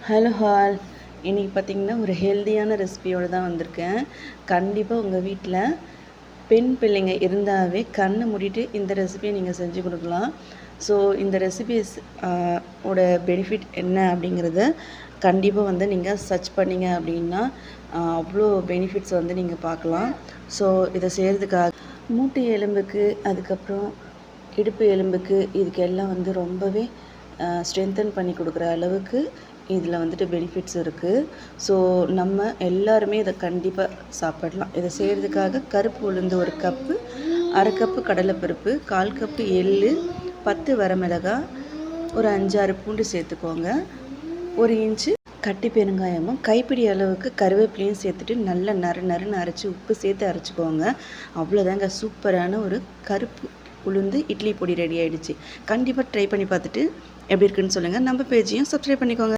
Hello hall. இன்றைக்கி பார்த்திங்கன்னா ஒரு ஹெல்த்தியான ரெசிபியோடு தான் வந்திருக்கேன். கண்டிப்பாக உங்கள் வீட்டில் பெண் பிள்ளைங்க இருந்தாவே கண்ணை மூடிட்டு இந்த ரெசிபியை நீங்கள் செஞ்சு கொடுக்கலாம். ஸோ இந்த ரெசிபிஸ் ஓட பெனிஃபிட் என்ன அப்படிங்கிறத கண்டிப்பாக வந்து நீங்கள் சர்ச் பண்ணிங்க அப்படின்னா அவ்வளோ பெனிஃபிட்ஸ் வந்து நீங்கள் பார்க்கலாம். ஸோ இதை செய்கிறதுக்காக மூட்டு எலும்புக்கு, அதுக்கப்புறம் இடுப்பு எலும்புக்கு, இதுக்கு எல்லாம் வந்து ரொம்பவே ஸ்ட்ரென்தன் பண்ணி கொடுக்குற அளவுக்கு இதில் வந்துட்டு பெனிஃபிட்ஸ் இருக்குது. ஸோ நம்ம எல்லாருமே இதை கண்டிப்பாக சாப்பிடலாம். இதை செய்கிறதுக்காக கருப்பு உளுந்து 1 கப்பு, 1/2 கப்பு கடலைப்பருப்பு, 1/4 கப்பு எள், 10 வரமிளகாய், ஒரு 5-6 பூண்டு சேர்த்துக்கோங்க. 1 இன்ச்சு கட்டி பெருங்காயமும் கைப்பிடி அளவுக்கு கருவேப்பிலையும் சேர்த்துட்டு நல்லா நறுன்னு அரைச்சி உப்பு சேர்த்து அரைச்சிக்கோங்க. அவ்வளோதாங்க, சூப்பரான ஒரு கருப்பு உளுந்து இட்லி பொடி ரெடி ஆகிடுச்சு. கண்டிப்பாக ட்ரை பண்ணி பார்த்துட்டு எப்படி இருக்குன்னு சொல்லுங்கள். நம்ம பேஜையும் சப்ஸ்கிரைப் பண்ணிக்கோங்க.